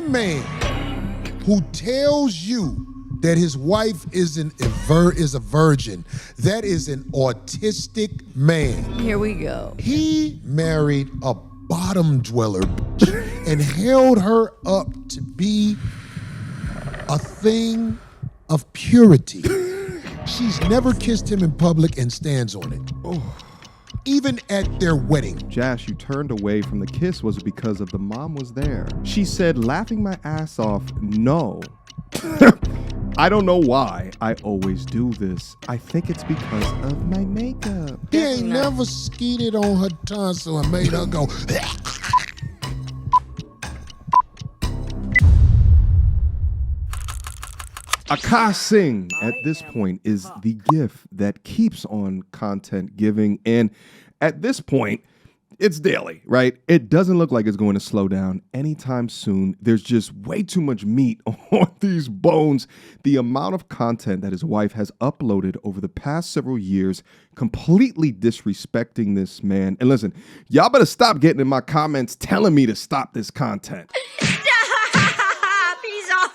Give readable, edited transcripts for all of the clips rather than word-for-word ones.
man who tells you that his wife is a virgin, that is an autistic man. Here we go. He married a bottom dweller and held her up to be a thing of purity. She's never kissed him in public and stands on it. Oh. Even at their wedding. Josh, you turned away from the kiss was because of the mom was there. She said, laughing my ass off, no. I don't know why I always do this. I think it's because of my makeup. He ain't never skeeted on her tonsil and made her go. Akaash Singh, at this point, is the gift that keeps on content giving. And at this point, it's daily, right? It doesn't look like it's going to slow down anytime soon. There's just way too much meat on these bones. The amount of content that his wife has uploaded over the past several years, completely disrespecting this man. And listen, y'all better stop getting in my comments telling me to stop this content.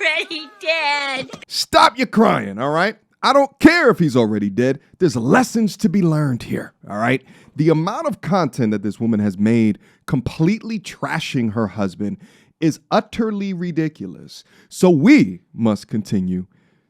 Already dead. Stop your crying, all right? I don't care if he's already dead. There's lessons to be learned here, all right? The amount of content that this woman has made completely trashing her husband is utterly ridiculous. So we must continue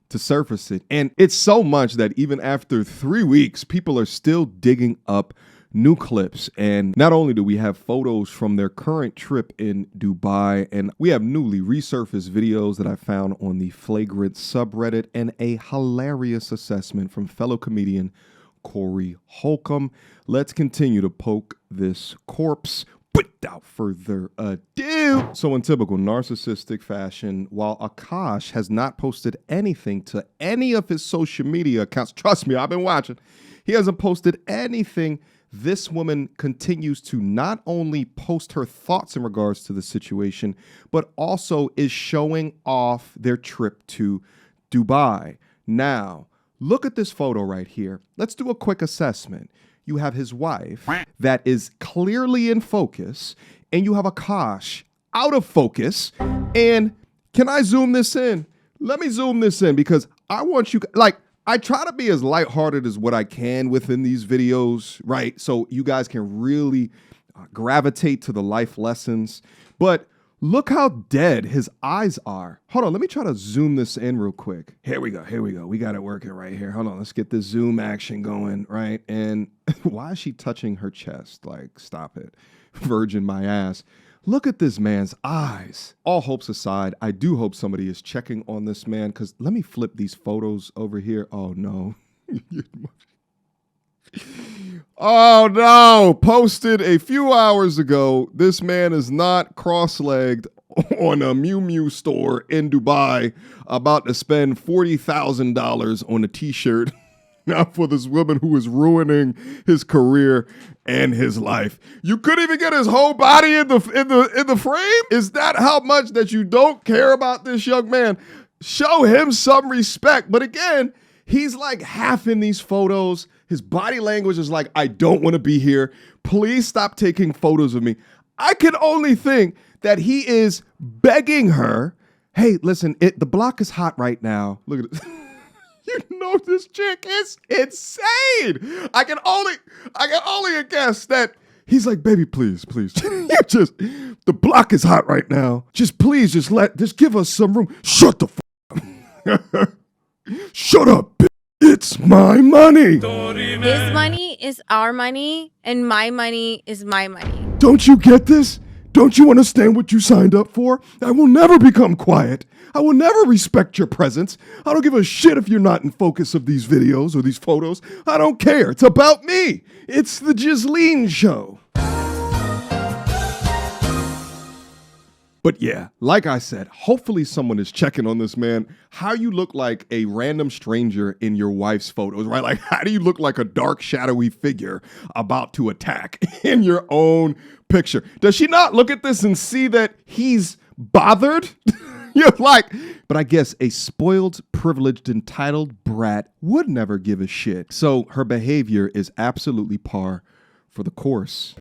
to surface it. And it's so much that even after 3 weeks, people are still digging up new clips. And not only do we have photos from their current trip in Dubai, and we have newly resurfaced videos that I found on the Flagrant subreddit and a hilarious assessment from fellow comedian Corey Holcomb. Let's continue to poke this corpse without further ado. So in typical narcissistic fashion, while Akaash has not posted anything to any of his social media accounts, trust me, I've been watching, he hasn't posted anything. This woman continues to not only post her thoughts in regards to the situation, but also is showing off their trip to Dubai. Now, look at this photo right here. Let's do a quick assessment. You have his wife that is clearly in focus, and you have Akaash out of focus. And can I zoom this in? Let me zoom this in because I want you, like, I try to be as lighthearted as what I can within these videos, right? So you guys can really gravitate to the life lessons. But look how dead his eyes are. Hold on, let me try to zoom this in real quick. Here we go, here we go. We got it working right here. Hold on, let's get this zoom action going, right? And why is she touching her chest? Like, stop it. Virgin my ass. Look at this man's eyes. All hopes aside, I do hope somebody is checking on this man because let me flip these photos over here. Oh, no. Oh, no. Posted a few hours ago. This man is not cross-legged on a Miu Miu store in Dubai about to spend $40,000 on a t-shirt. Now for this woman who is ruining his career and his life. You couldn't even get his whole body in the frame? Is that how much that you don't care about this young man? Show him some respect. But again, he's like half in these photos. His body language is like, I don't want to be here. Please stop taking photos of me. I can only think that he is begging her, hey, listen, the block is hot right now. Look at it. You know this chick is insane. I can only guess that he's like, baby, please. The block is hot right now. Just please, just give us some room. Shut the up. Shut up, bitch. It's my money. His money is our money, and my money is my money. Don't you get this? Don't you understand what you signed up for? I will never become quiet. I will never respect your presence. I don't give a shit if you're not in focus of these videos or these photos. I don't care. It's about me. It's the Ghislaine show. But yeah, like I said, hopefully someone is checking on this man. How you look like a random stranger in your wife's photos, right? Like, how do you look like a dark, shadowy figure about to attack in your own picture? Does she not look at this and see that he's bothered? You're like, but I guess a spoiled, privileged, entitled brat would never give a shit. So her behavior is absolutely par for the course.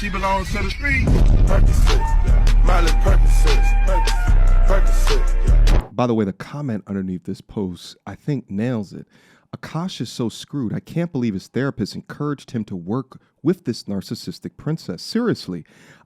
She belongs to the street. Percocet, yeah. Miley Percocet, Percocet, yeah. By the way, the comment underneath this post, I think nails it. Akaash is so screwed. I can't believe his therapist encouraged him to work with this narcissistic princess. Seriously,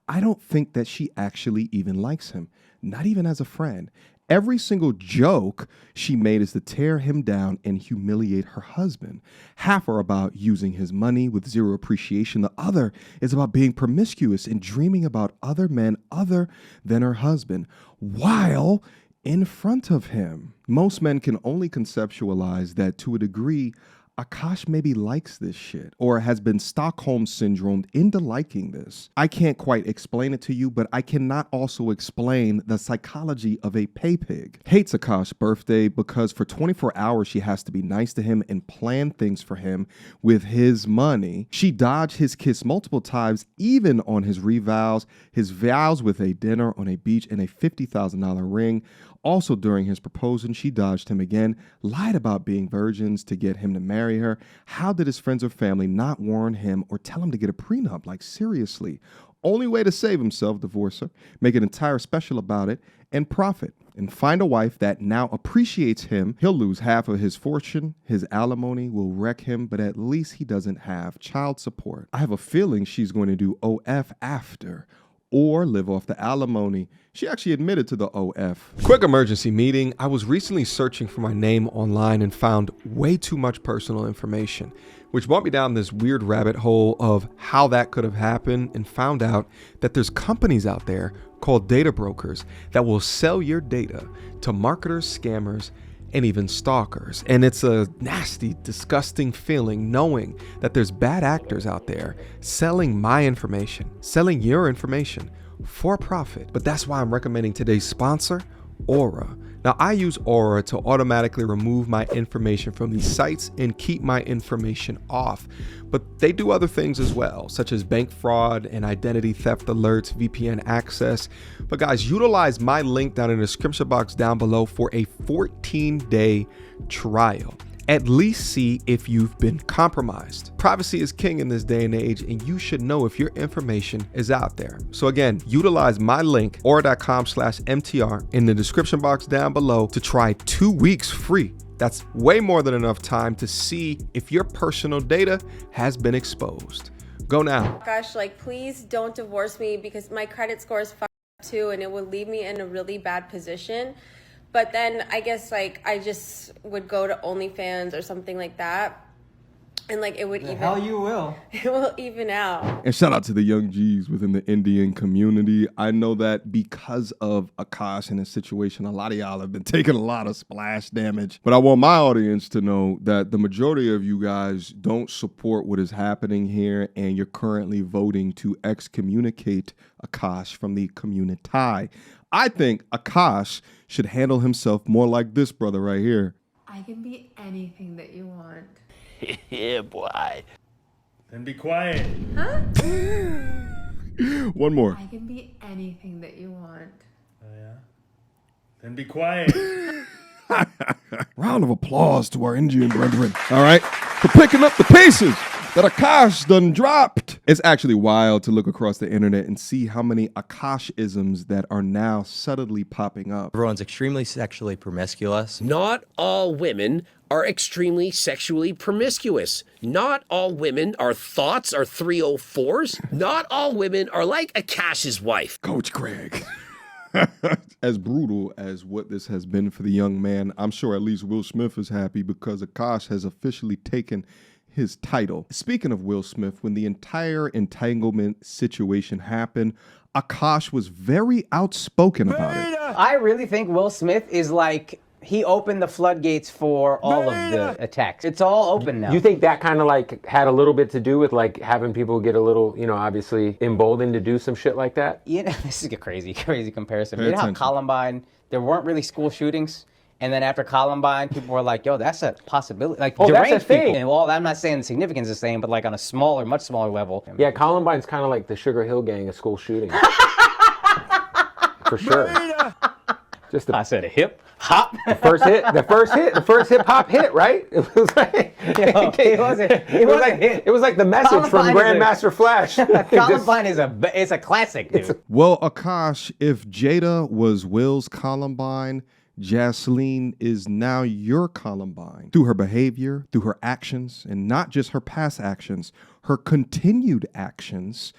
I don't think that she actually even likes him, not even as a friend. Every single joke she made is to tear him down and humiliate her husband. Half are about using his money with zero appreciation. The other is about being promiscuous and dreaming about other men other than her husband while in front of him. Most men can only conceptualize that to a degree, Akaash maybe likes this shit or has been Stockholm syndromed into liking this. I can't quite explain it to you, but I cannot also explain the psychology of a pay pig. Hates Akaash's birthday because for 24 hours she has to be nice to him and plan things for him with his money. She dodged his kiss multiple times, even on his revows, his vows with a dinner on a beach and a $50,000 ring. Also during his proposal, she dodged him again, lied about being virgins to get him to marry her. How did his friends or family not warn him or tell him to get a prenup? Like, seriously. Only way to save himself, divorce her, make an entire special about it, and profit. And find a wife that now appreciates him. He'll lose half of his fortune. His alimony will wreck him, but at least he doesn't have child support. I have a feeling she's going to do OF after, or live off the alimony. She actually admitted to the OF. Quick emergency meeting. I was recently searching for my name online and found way too much personal information, which brought me down this weird rabbit hole of how that could have happened, and found out that there's companies out there called data brokers that will sell your data to marketers, scammers, and even stalkers. And it's a nasty, disgusting feeling knowing that there's bad actors out there selling my information, selling your information for profit. But that's why I'm recommending today's sponsor, Aura. Now, I use Aura to automatically remove my information from these sites and keep my information off. But they do other things as well, such as bank fraud and identity theft alerts, VPN access. But guys, utilize my link down in the description box down below for a 14-day trial. At least see if you've been compromised. Privacy is king in this day and age, and you should know if your information is out there. So again, utilize my link, aura.com/MTR, in the description box down below to try 2 weeks free. That's way more than enough time to see if your personal data has been exposed. Go now. Gosh, like, please don't divorce me because my credit score is fucked too, and it would leave me in a really bad position. But then I guess, like, I just would go to OnlyFans or something like that. And, like, it would even... Hell you will. It will even out. And shout out to the young G's within the Indian community. I know that because of Akaash and his situation, a lot of y'all have been taking a lot of splash damage. But I want my audience to know that the majority of you guys don't support what is happening here, and you're currently voting to excommunicate Akaash from the community. I think Akaash should handle himself more like this brother right here. I can be anything that you want. Yeah, boy. Then be quiet. Huh? One more. I can be anything that you want. Oh, yeah? Then be quiet. Round of applause to our Indian brethren, all right, for picking up the pieces that Akaash done dropped. It's actually wild to look across the internet and see how many Akaash-isms that are now subtly popping up. Everyone's extremely sexually promiscuous. Not all women are extremely sexually promiscuous. Not all women are thoughts are 304s. Not all women are like Akaash's wife. Coach Craig. As brutal as what this has been for the young man, I'm sure at least Will Smith is happy because Akaash has officially taken his title. Speaking of Will Smith, when the entire entanglement situation happened, Akaash was very outspoken about it. I really think Will Smith is like, he opened the floodgates for all of the attacks. It's all open now. You think that kind of like had a little bit to do with like having people get a little, you know, obviously emboldened to do some shit like that? You know, this is a crazy comparison. Pay You know how attention. Columbine, there weren't really school shootings? And then after Columbine, people were like, yo, that's a possibility. Like, Oh, that's a deranged thing. people. And well, I'm not saying the significance is the same, but like on a smaller, much smaller level. Yeah, Columbine's kind of like the Sugar Hill Gang of school shooting. For sure. Just I said a hip Hop. The first hip hop hit, right? It was like it was like the message from Grandmaster Flash. Columbine is a classic, dude. Well, Akaash, if Jada was Will's Columbine, Jasleen is now your Columbine. Through her behavior, through her actions, and not just her past actions, her continued actions,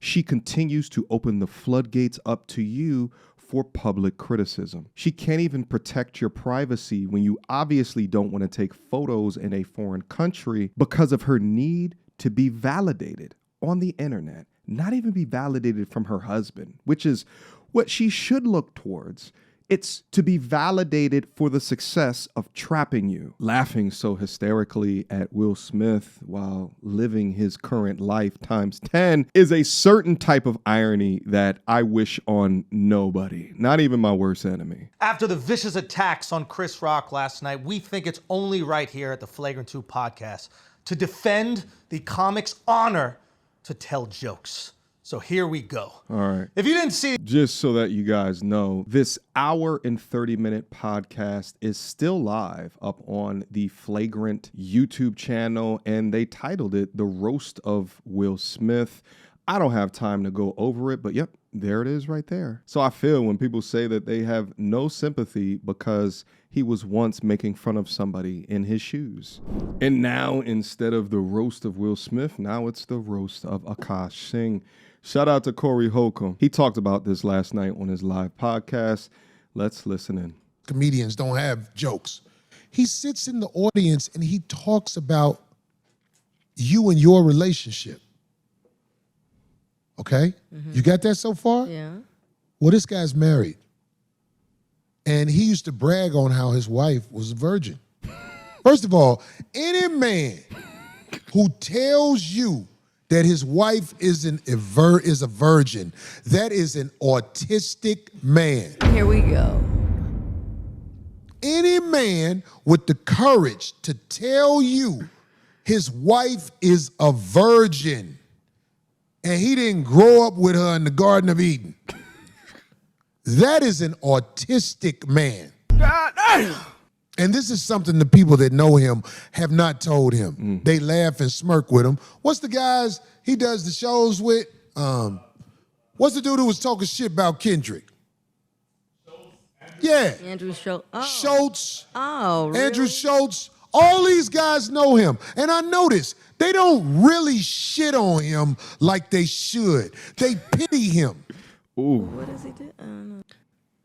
she continues to open the floodgates up to you for public criticism. She can't even protect your privacy when you obviously don't want to take photos in a foreign country because of her need to be validated on the internet, not even be validated from her husband, which is what she should look towards. It's to be validated for the success of trapping you. Laughing so hysterically at Will Smith while living his current life times 10 is a certain type of irony that I wish on nobody, not even my worst enemy. After the vicious attacks on Chris Rock last night, we think it's only right here at the Flagrant 2 podcast to defend the comic's honor to tell jokes. So here we go. All right. If you didn't see, just so that you guys know, this hour and 30-minute podcast is still live up on the Flagrant YouTube channel, and they titled it The Roast of Will Smith. I don't have time to go over it, but yep, there it is right there. So I feel when people say that they have no sympathy because he was once making fun of somebody in his shoes. And now, instead of the roast of Will Smith, now it's the roast of Akaash Singh. Shout out to Corey Holcomb. He talked about this last night on his live podcast. Let's listen in. Comedians don't have jokes. He sits in the audience and he talks about you and your relationship. Okay? You got that so far? Yeah. Well, this guy's married. And he used to brag on how his wife was a virgin. First of all, any man who tells you that his wife is a virgin, that is an autistic man. Here we go. Any man with the courage to tell you his wife is a virgin and he didn't grow up with her in the Garden of Eden, that is an autistic man. God damn. And this is something the people that know him have not told him. They laugh and smirk with him. What's the guys he does the shows with? What's the dude who was talking shit about Kendrick? Yeah. Andrew Schultz. Oh. Schultz. Oh, really? Andrew Schultz. All these guys know him. And I notice they don't really shit on him like they should. They pity him. Ooh. What does he do? I don't know.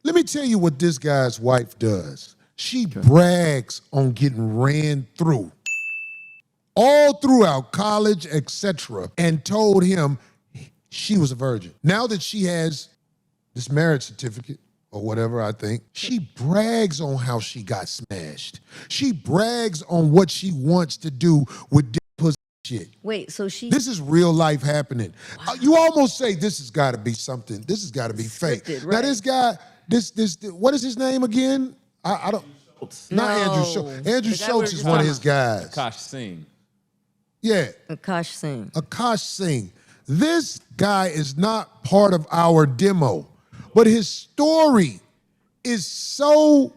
Let me tell you what this guy's wife does. She brags on getting ran through all throughout college, etc., and told him she was a virgin. Now that she has this marriage certificate or whatever, I think, she brags on how she got smashed. She brags on what she wants to do with dick pussy shit. Wait, so she... This is real life happening. Wow. You almost say this has got to be something. This has got to be fake. Right. Now this guy, what is his name again? I don't. Not Andrew Schultz. Andrew Schultz is one of his guys. Akaash Singh. Yeah. Akaash Singh. Akaash Singh. This guy is not part of our demo, but his story is so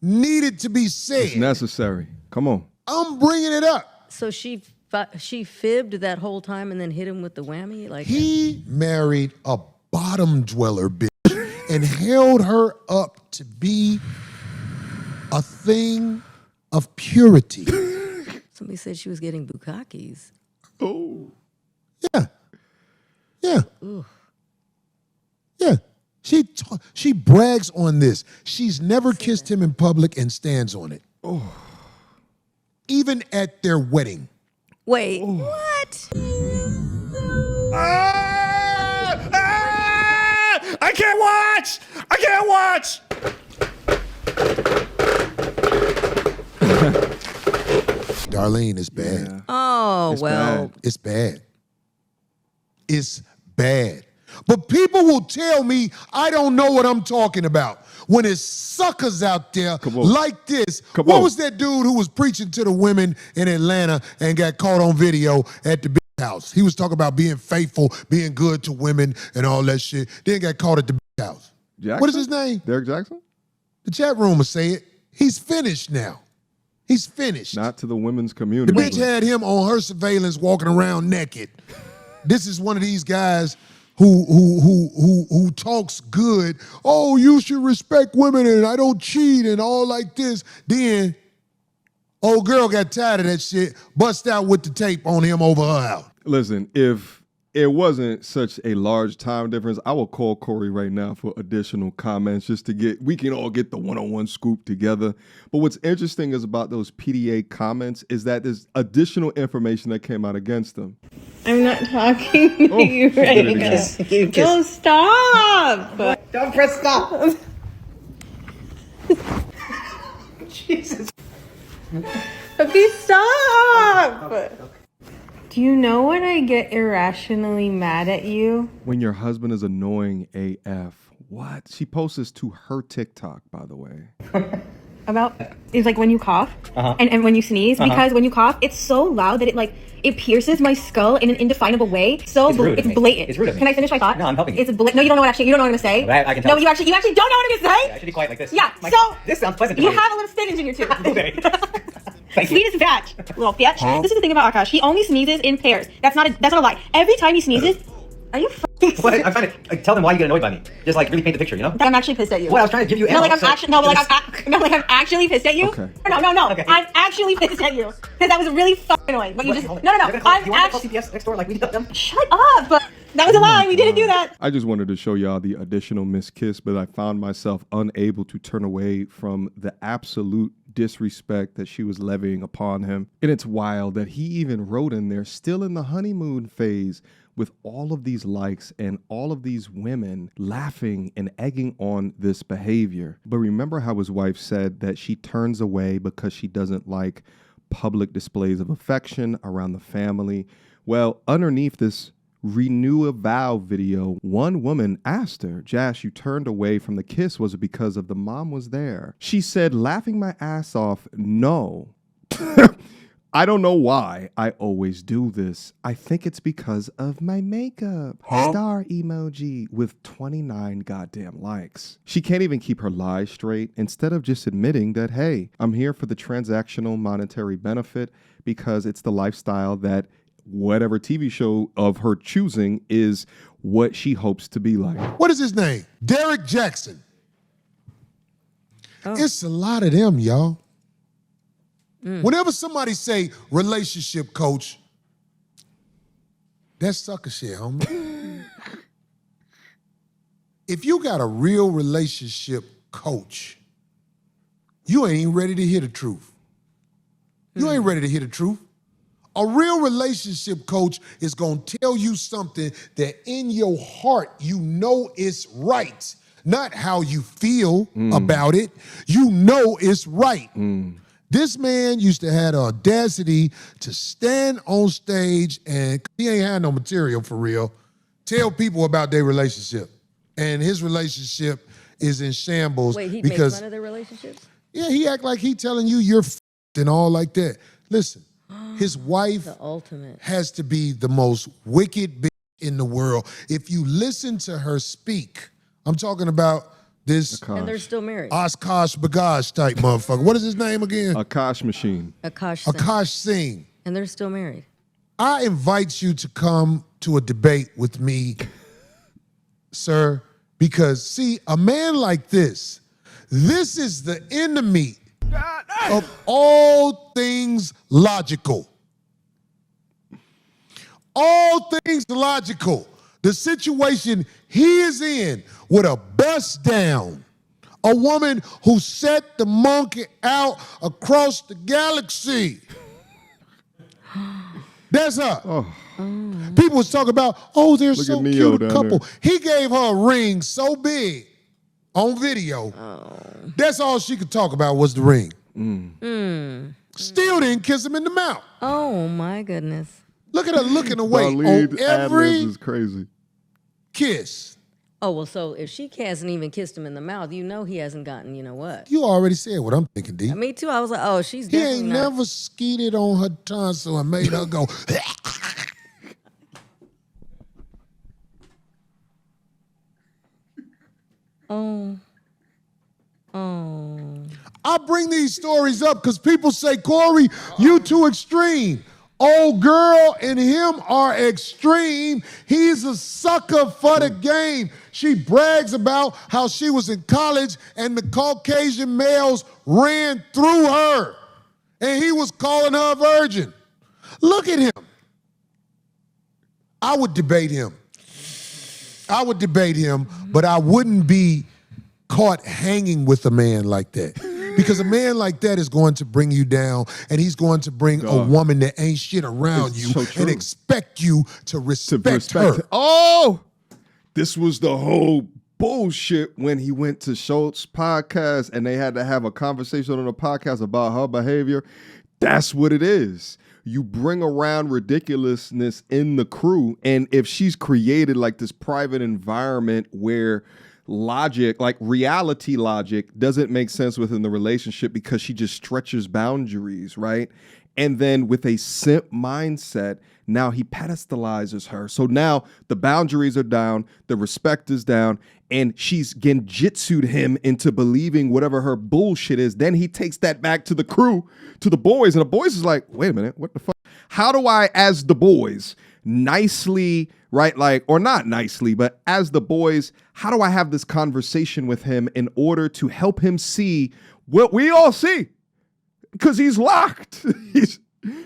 needed to be said. It's necessary. Come on. I'm bringing it up. So she fibbed that whole time and then hit him with the whammy? Like he married a bottom dweller bitch and held her up to be a thing of purity. Somebody said she was getting bukakis. Oh. Yeah. Yeah. Ooh. Yeah. She brags on this. She's never kissed him in public and stands on it. Oh. Even at their wedding. Wait, what? I can't watch! I can't watch! Darlene is bad. Yeah. Oh, It's well. bad. It's bad. It's bad. But people will tell me I don't know what I'm talking about when it's suckers out there like this. What was that dude who was preaching to the women in Atlanta and got caught on video at the big house? He was talking about being faithful, being good to women and all that shit. Then got caught at the big house. Jackson? What is his name? Derek Jackson? The chat room will say it. He's finished now. He's finished. Not to the women's The community. bitch had him on her surveillance walking around naked. This is one of these guys who talks good. Oh, you should respect women and I don't cheat and all like this. Then old girl got tired of that shit, bust out with the tape on him over her house. Listen, if it wasn't such a large time difference, I will call Corey right now for additional comments just to we can all get the one-on-one scoop together. But what's interesting is about those PDA comments is that there's additional information that came out against them. I'm not talking to you right now. No, stop! Don't press stop. Jesus. Okay, stop! Do you know when I get irrationally mad at you? When your husband is annoying AF. What? She posts this to her TikTok, by the way. About is like when you cough and when you sneeze, because when you cough, it's so loud that it pierces my skull in an indefinable way. So it's blatant. It's rude of me. Can I finish my thought? No, I'm helping you. It's no, you don't know what you don't know what I'm gonna say. But I can tell. No, you actually don't know what I'm gonna say. Yeah, I should be quiet like this. Yeah. Like, So this sounds pleasant. you have a little spinach in your tooth. Blueberry. Thank you. Sweetest batch, little bitch. This is the thing about Akaash. He only sneezes in pairs. That's not a lie. Every time he sneezes, are you fucking? Well, I'm trying to tell them why you get annoyed by me. Just like really paint the picture, you know? I'm actually pissed at you. What? I was trying to give you. No, like I'm so, actually I'm actually pissed at you. Okay. No. Okay. I'm actually pissed at you because that was really fucking annoying. But you just no. You want to call actually CPS next door like we did them? shut up. But that was a lie. We didn't do that. I just wanted to show y'all the additional missed kiss, but I found myself unable to turn away from the absolute disrespect that she was levying upon him. And it's wild that he even wrote in there, still in the honeymoon phase, with all of these likes and all of these women laughing and egging on this behavior. But remember how his wife said that she turns away because she doesn't like public displays of affection around the family? Well, underneath this renew a vow video, one woman asked her, Jash, you turned away from the kiss. Was it because of the mom was there? She said, laughing my ass off, no. I don't know why I always do this. I think it's because of my makeup. Star emoji with 29 goddamn likes. She can't even keep her lies straight. Instead of just admitting that, hey, I'm here for the transactional monetary benefit because it's the lifestyle that whatever TV show of her choosing is what she hopes to be like. What is his name? Derek Jackson. It's a lot of them, y'all. Whenever somebody say relationship coach, that's sucker shit, homie. If you got a real relationship coach, you ain't ready to hear the truth. You ain't ready to hear the truth. A real relationship coach is gonna tell you something that in your heart you know is right, not how you feel about it. You know it's right. This man used to have the audacity to stand on stage and he ain't had no material for real, tell people about their relationship. And his relationship is in shambles. Wait, he because makes fun of their relationships? yeah, he act like he telling you you're and all like that. Listen, his wife The ultimate. has to be the most wicked bitch in the world. If you listen to her speak, I'm talking about this And they're still married. Oshkosh Bagash type motherfucker. What is his name again? Akaash machine. Akaash Singh. Akaash Singh. And they're still married. I invite you to come to a debate with me, sir, because see, a man like this is the enemy of all things logical. All things logical. The situation he is in with a bust down, a woman who set the monkey out across the galaxy. That's her. People was talking about, oh, they're Look so at Neo cute a down couple. there. He gave her a ring so big on video. That's all she could talk about was the ring. Still didn't kiss him in the mouth. Oh my goodness. Look at her looking away on Waleed every ad-libs is crazy. kiss. Oh, well, so if she hasn't even kissed him in the mouth, you know he hasn't gotten, you know what? You already said what I'm thinking, D. Me too. I was like, oh, she's He definitely ain't not. never skeeted on her tonsil and made her go. Oh. Oh. I bring these stories up because people say, Corey, you too extreme. Old girl and him are extreme. He's a sucker for the game. She brags about how she was in college and the Caucasian males ran through her. And he was calling her a virgin. Look at him. I would debate him. But I wouldn't be caught hanging with a man like that. Because a man like that is going to bring you down, and he's going to bring a woman that ain't shit around you and expect you to respect her. Oh, this was the whole bullshit when he went to Schultz's podcast and they had to have a conversation on the podcast about her behavior. That's what it is. You bring around ridiculousness in the crew, and if she's created like this private environment where logic, like reality logic, doesn't make sense within the relationship because she just stretches boundaries, right? And then with a simp mindset, now he pedestalizes her. So now the boundaries are down, the respect is down, and she's genjitsu'd him into believing whatever her bullshit is. Then he takes that back to the crew, to the boys, and the boys is like, wait a minute, what the fuck? How do I, as the boys, nicely, right, like, or not nicely, but as the boys, how do I have this conversation with him in order to help him see what we all see? Because he's locked.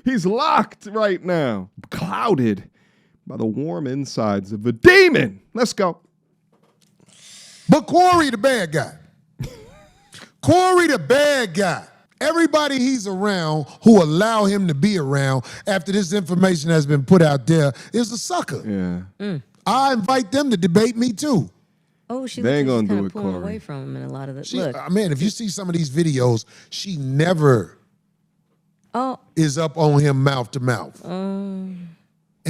He's locked right now, clouded by the warm insides of a demon. Let's go. But Corey, the bad guy. Corey, the bad guy. Everybody he's around who allow him to be around after this information has been put out there is a sucker. Yeah. I invite them to debate me too. Oh, she They ain't looks gonna kind do of it, pulling Corey. away from him in a lot of the She, look. man, if you see some of these videos, she never Oh. is up on him mouth to mouth. And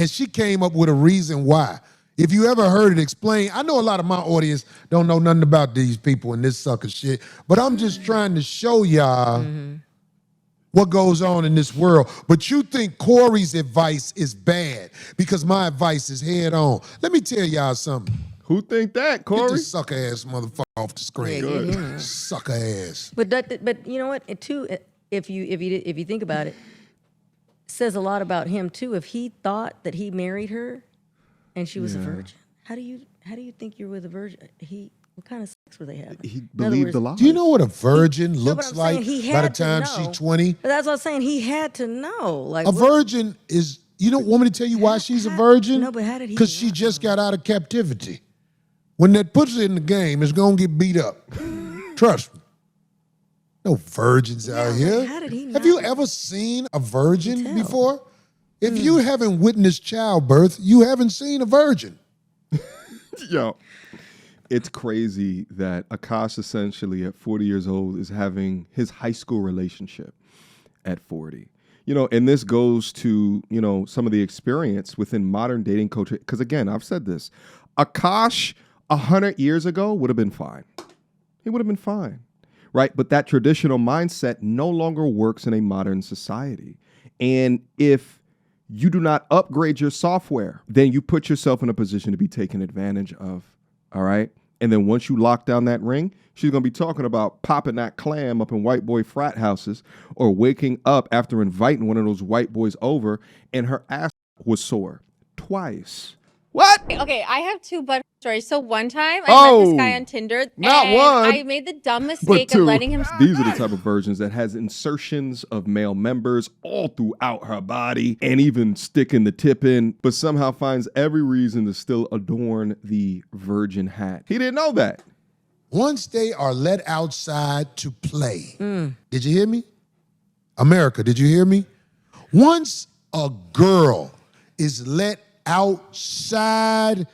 she came up with a reason why. If you ever heard it explained, I know a lot of my audience don't know nothing about these people and this sucker shit, but I'm just trying to show y'all what goes on in this world. But you think Corey's advice is bad because my advice is head on. Let me tell y'all something. Who think that, Get Corey? this sucker ass motherfucker off the screen. Yeah, get him. Sucker ass. But you know what? It too, if you think about it, says a lot about him too. If he thought that he married her and she was a virgin, how do you think you're with a virgin? What kind of sex were they having? He In other believed words, the lie. Do you know what a virgin No, but looks I'm like saying he by the had to time know. she's 20? But that's what I'm saying. He had to know. Like A virgin is, you don't want me to tell you why she's a virgin? No, but how did he Because she just got out of captivity. When that puts her in the game, it's going to get beat up. Trust me. No virgins out here. how did he Have know? you ever seen a virgin before? If you haven't witnessed childbirth, you haven't seen a virgin. Yo, it's crazy that Akaash essentially at 40 years old is having his high school relationship at 40. You know, and this goes to, you know, some of the experience within modern dating culture. Because again, I've said this, Akaash 100 years ago would have been fine. He would have been fine, right? But that traditional mindset no longer works in a modern society. And if you do not upgrade your software, then you put yourself in a position to be taken advantage of, all right? And then once you lock down that ring, she's going to be talking about popping that clam up in white boy frat houses or waking up after inviting one of those white boys over and her ass was sore twice. What? Okay, I have two butt stories. So one time I met this guy on Tinder. Not and one, I made the dumb but mistake two. of letting him. These are the type of versions that has insertions of male members all throughout her body and even sticking the tip in, but somehow finds every reason to still adorn the virgin hat. He didn't know that. Once they are let outside to play, did you hear me? America, did you hear me? Once a girl is let outside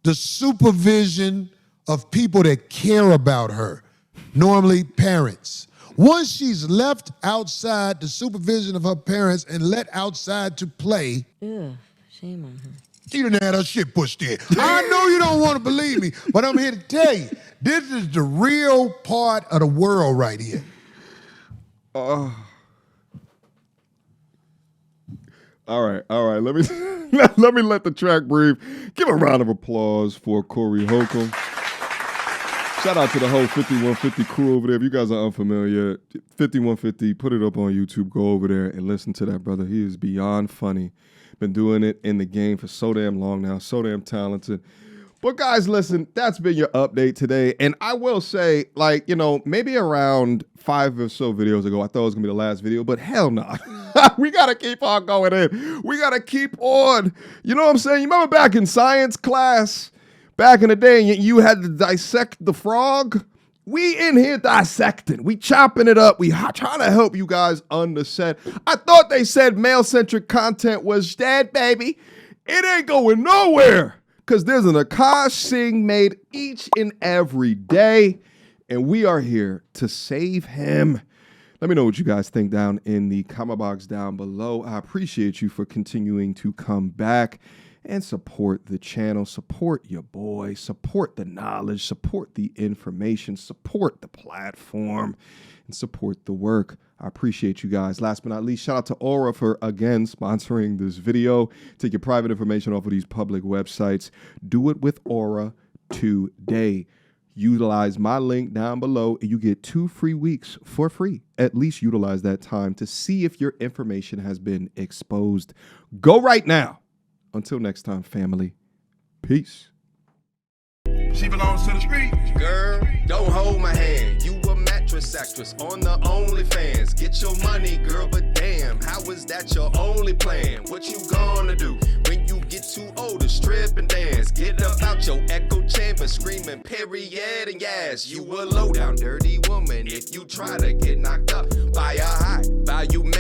the supervision of people that care about her, normally parents. Once she's left outside the supervision of her parents and let outside to play, Yeah, shame on her. she done had her shit pushed in. I know you don't want to believe me, but I'm here to tell you, this is the real part of the world right here. All right. Let me let the track breathe. Give a round of applause for Corey Holcomb. Shout out to the whole 5150 crew over there. If you guys are unfamiliar, 5150, put it up on YouTube. Go over there and listen to that brother. He is beyond funny. Been doing it in the game for so damn long now. So damn talented. But guys, listen, that's been your update today. And I will say, like, you know, maybe around 5 or so videos ago, I thought it was going to be the last video, but hell no. We got to keep on going in. We got to keep on. You know what I'm saying? You remember back in science class, back in the day, you had to dissect the frog? We in here dissecting. We chopping it up. We trying to help you guys understand. I thought they said male-centric content was dead, baby. It ain't going nowhere. Because there's an Akaash Singh made each and every day, and we are here to save him. Let me know what you guys think down in the comment box down below. I appreciate you for continuing to come back and support the channel, support your boy, support the knowledge, support the information, support the platform, and support the work. I appreciate you guys. Last but not least, shout out to Aura for, again, sponsoring this video. Take your private information off of these public websites. Do it with Aura today. Utilize my link down below, and you get 2 free weeks for free. At least utilize that time to see if your information has been exposed. Go right now. Until next time, family. Peace. She belongs to the street. Girl, don't hold my hand. You a mattress actress on the OnlyFans. Get your money, girl, but damn, how is that your only plan? What you gonna do when you get too old to strip and dance? Get up out your echo chamber screaming period and yes. You a low down dirty woman if you try to get knocked up by a high value man.